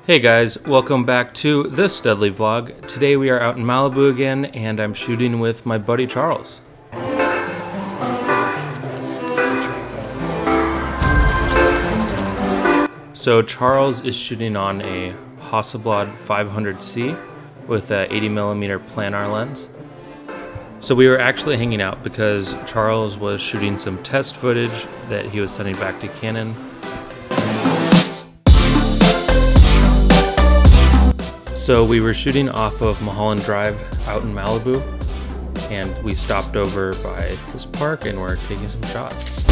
Hey guys, welcome back to this deadly vlog. Today we are out in Malibu again and I'm shooting with my buddy Charles. So Charles is shooting on a Hasselblad 500C with a 80mm planar lens. So we were actually hanging out because Charles was shooting some test footage that he was sending back to Canon. So we were shooting off of Mulholland Drive out in Malibu, and we stopped over by this park and we're taking some shots.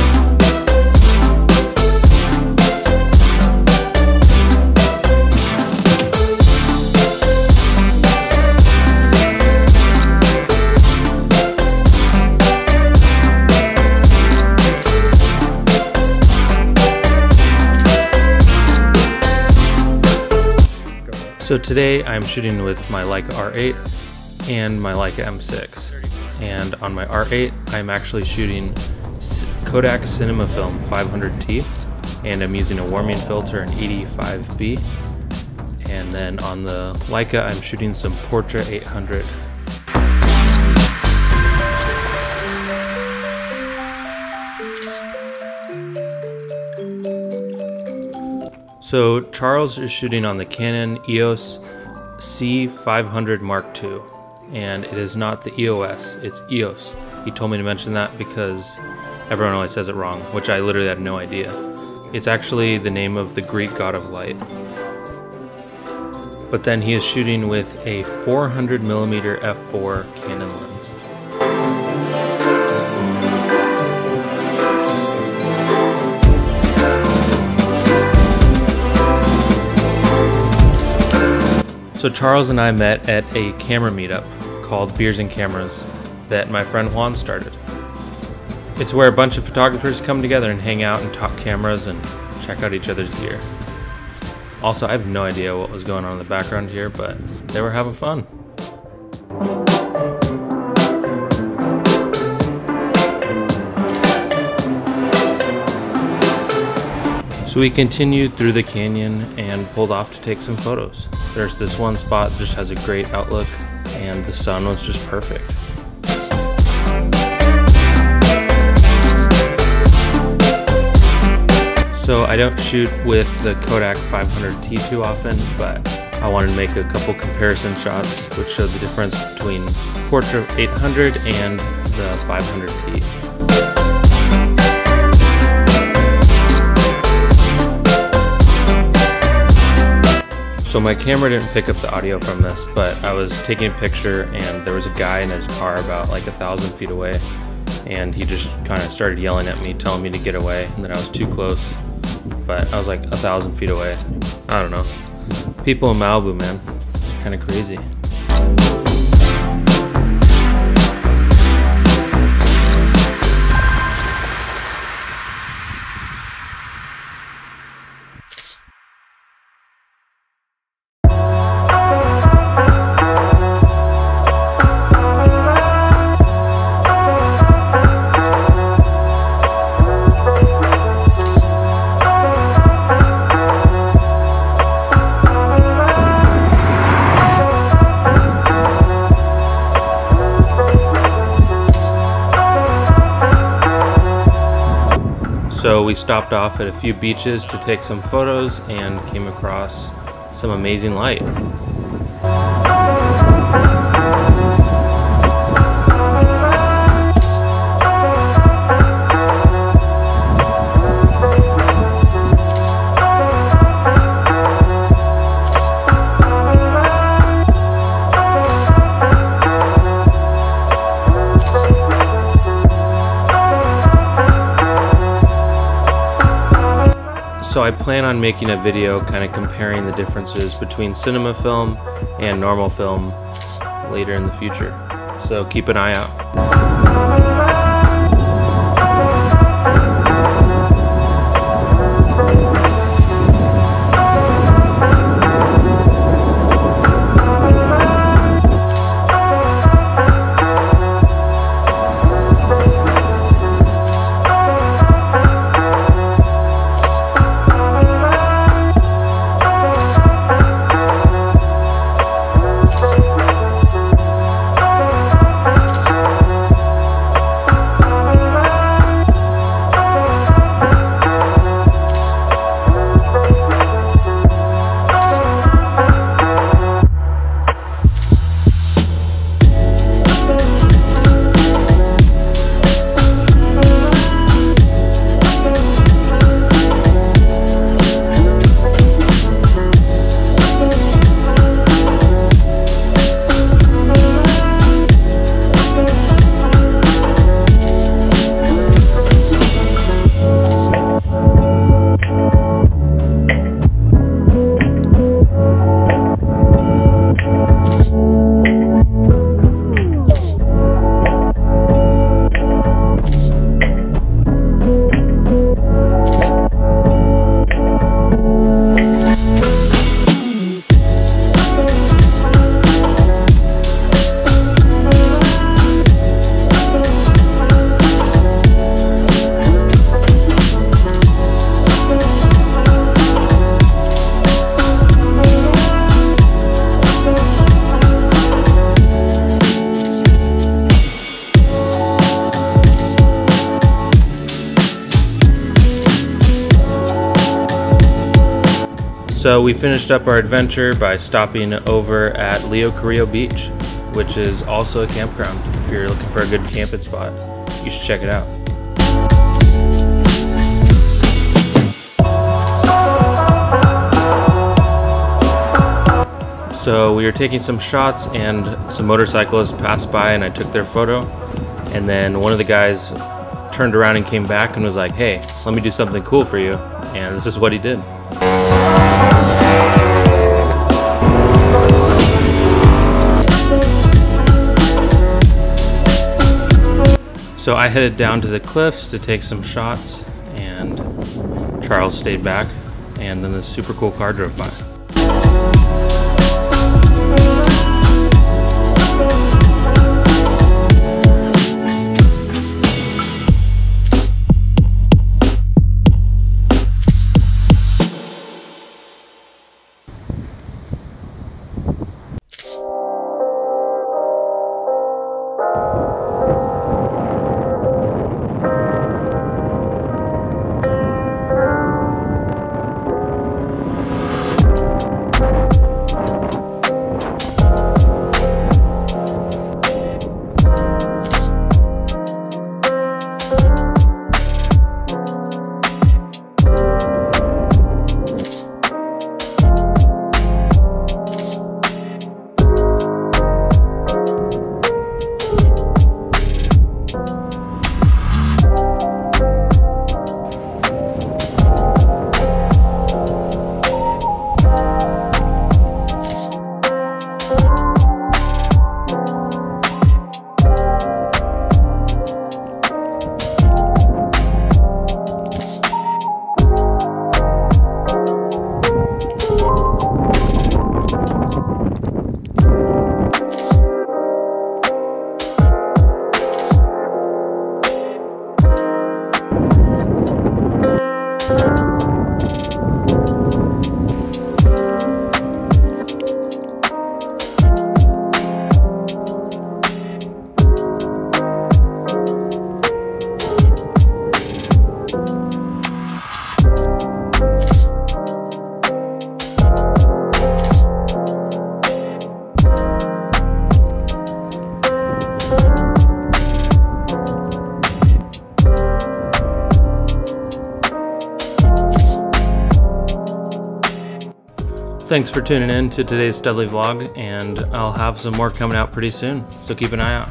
So today I'm shooting with my Leica R8 and my Leica M6, and on my R8 I'm actually shooting Kodak Cinema Film 500T, and I'm using a warming filter, an 85B, and then on the Leica I'm shooting some Portra 800. So Charles is shooting on the Canon EOS C500 Mark II, and it is not the EOS, it's EOS. He told me to mention that because everyone always says it wrong, which I literally had no idea. It's actually the name of the Greek god of light. But then he is shooting with a 400mm f4 Canon lens. So Charles and I met at a camera meetup called Beers and Cameras that my friend Juan started. It's where a bunch of photographers come together and hang out and talk cameras and check out each other's gear. Also, I have no idea what was going on in the background here, but they were having fun. So we continued through the canyon and pulled off to take some photos. There's this one spot that just has a great outlook and the sun was just perfect. So I don't shoot with the Kodak 500T too often, but I wanted to make a couple comparison shots which showed the difference between Portra 800 and the 500T. So my camera didn't pick up the audio from this, but I was taking a picture and there was a guy in his car about like 1,000 feet away, and he just kind of started yelling at me, telling me to get away and that I was too close. But I was like 1,000 feet away. I don't know. People in Malibu, man, kind of crazy. So we stopped off at a few beaches to take some photos and came across some amazing light. So I plan on making a video kind of comparing the differences between cinema film and normal film later in the future. So keep an eye out. So we finished up our adventure by stopping over at Leo Carrillo Beach, which is also a campground. If you're looking for a good camping spot, you should check it out. So we were taking some shots and some motorcyclists passed by and I took their photo. And then one of the guys turned around and came back and was like, "Hey, let me do something cool for you." And this is what he did. So I headed down to the cliffs to take some shots and Charles stayed back and then this super cool car drove by. Thanks for tuning in to today's Studley vlog, and I'll have some more coming out pretty soon, so keep an eye out.